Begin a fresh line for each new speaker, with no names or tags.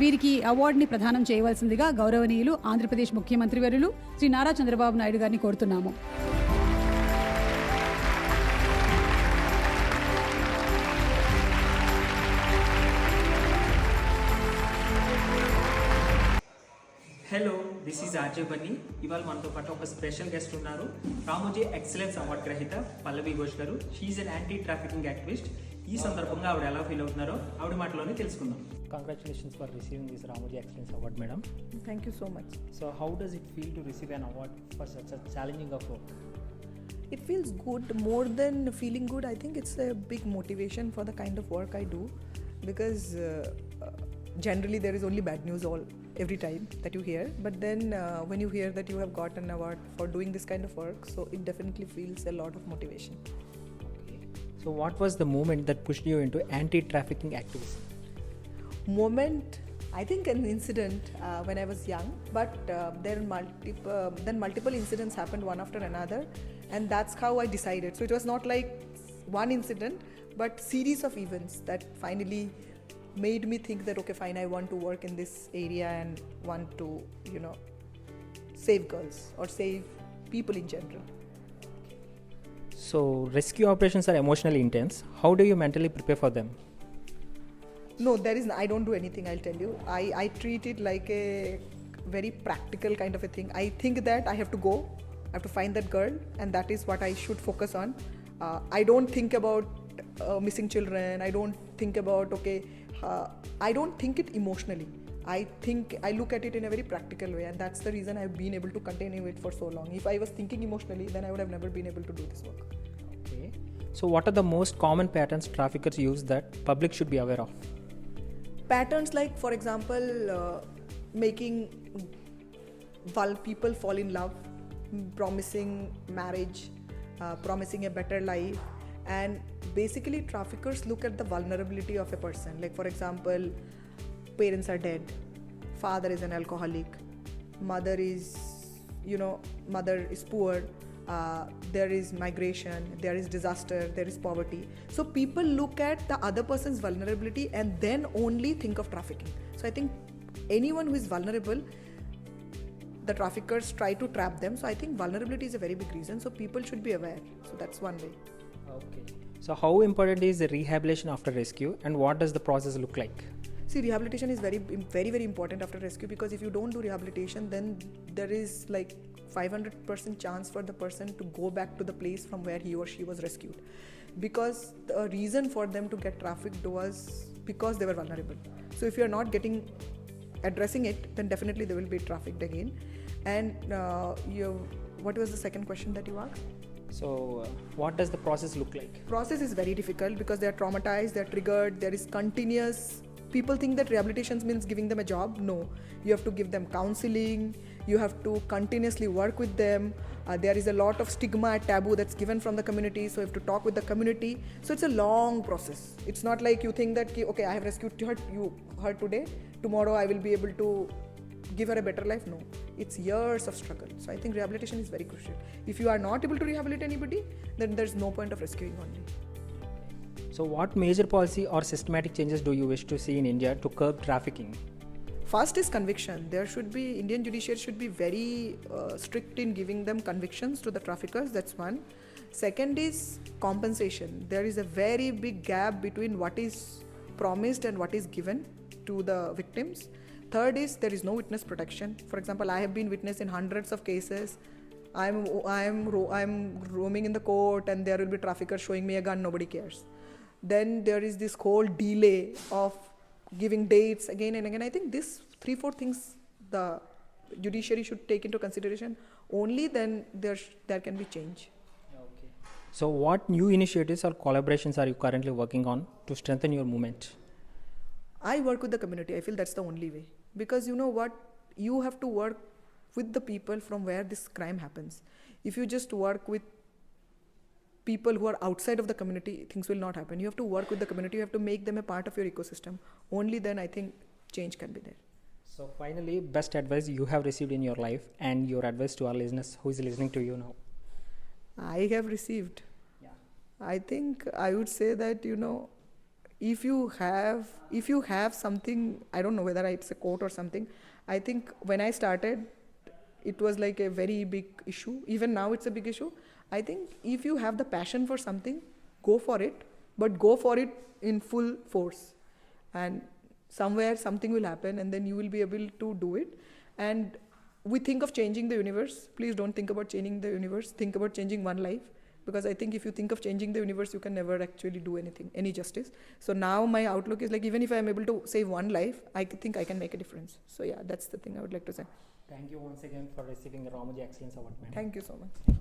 వీరికి అవార్డుని ప్రదానం చేయవలసిందిగా గౌరవనీయులు ఆంధ్రప్రదేశ్ ముఖ్యమంత్రి వర్యులు శ్రీ నారా చంద్రబాబు నాయుడు గారిని కోరుతున్నాము.
Hello, this is RJ Bunny. ఇవాళ మనతో పాటు ఒక స్పెషల్ గెస్ట్ ఉన్నారు. రామోజీ ఎక్సలెన్స్ అవార్డు గ్రహీత పల్లవి ఘోష్ గారు. She an anti trafficking activist. ఈ సందర్భంగా ఆవిడ ఎలా ఫీల్ అవుతున్నారో ఆవిడ మాటలోనే తెలుసుకుందాం. Congratulations for receiving this Ramoji Excellence Award, madam.
Thank you so much.
So how does it feel to receive an award for such a challenging of work?
It feels good. More than feeling good, I think it's a big motivation for the kind of work I do, because generally there is only bad news every time that you hear, but then when you hear that you have got an award for doing this kind of work, so it definitely feels a lot of motivation.
Okay. So what was the moment that pushed you into anti-trafficking activism?
Moment, I think an incident when I was young, but then multiple incidents happened one after another, and that's how I decided. So it was not like one incident, but series of events that finally made me think that okay, fine, I want to work in this area and want to, save girls or save people in general.
So rescue operations are emotionally intense. How do you mentally prepare for them?
No, I don't do anything, I'll tell you. I treat it like a very practical kind of a thing. I think that I have to go, I have to find that girl, and that is what I should focus on. I don't think about missing children. I don't think about, I don't think it emotionally. I look at it in a very practical way, and that's the reason I've been able to continue it for so long. If I was thinking emotionally, then I would have never been able to do this work.
Okay. So what are the most common patterns traffickers use that public should be aware of?
Patterns like, for example, making people fall in love, promising marriage, promising a better life, and basically traffickers look at the vulnerability of a person. Like, for example, parents are dead, father is an alcoholic, mother is poor, there is migration, there is disaster, there is poverty. So people look at the other person's vulnerability and then only think of trafficking. So I think anyone who is vulnerable, the traffickers try to trap them. So I think vulnerability is a very big reason. So people should be aware. So that's one way.
Okay. So how important is the rehabilitation after rescue, and what does the process look like?
See, rehabilitation is very, very, very important after rescue, because if you don't do rehabilitation, then there is like 500% chance for the person to go back to the place from where he or she was rescued, because the reason for them to get trafficked was because they were vulnerable. So if you are not addressing it, then definitely they will be trafficked again. And what was the second question that you asked?
So what does the process look like?
Process is very difficult because they are traumatized, they are triggered, there is continuous. People think that rehabilitation means giving them a job. No, you have to give them counseling, you have to continuously work with them. There is a lot of stigma and taboo that's given from the community, so you have to talk with the community. So it's a long process. It's not like you think that okay, I have rescued her today, tomorrow I will be able to give her a better life. No, it's years of struggle. So I think rehabilitation is very crucial. If you are not able to rehabilitate anybody, then there's no point of rescuing only.
So what major policy or systematic changes do you wish to see in India to curb trafficking?
First is conviction. Indian judiciary should be very strict in giving them convictions to the traffickers. That's one. Second is compensation. There is a very big gap between what is promised and what is given to the victims. Third is there is no witness protection. For example, I have been witness in hundreds of cases. I'm roaming in the court and there will be traffickers showing me a gun. Nobody cares. Then there is this whole delay of giving dates again and again. I think this 3-4 things the judiciary should take into consideration. Only then there can be change.
Okay. So what new initiatives or collaborations are you currently working on to strengthen your movement?
I work with the community. I feel that's the only way, because you know what, you have to work with the people from where this crime happens. If you just work with people who are outside of the community, things will not happen. You have to work with the community. You have to make them a part of your ecosystem. Only then I think change can be there.
So finally, best advice you have received in your life, and your advice to our listeners who is listening to you now.
I have received.
Yeah.
I think I would say that, if you have something, I don't know whether it's a quote or something. I think when I started, it was like a very big issue. Even now it's a big issue. I think if you have the passion for something, go for it, but go for it in full force. And somewhere something will happen and then you will be able to do it. And we think of changing the universe. Please don't think about changing the universe. Think about changing one life. Because I think if you think of changing the universe, you can never actually do anything, any justice. So now my outlook is like, even if I'm able to save one life, I think I can make a difference. So yeah, that's the thing I would like to say.
Thank you once again for receiving the Ramoji Excellence Award, madam.
Thank you so much.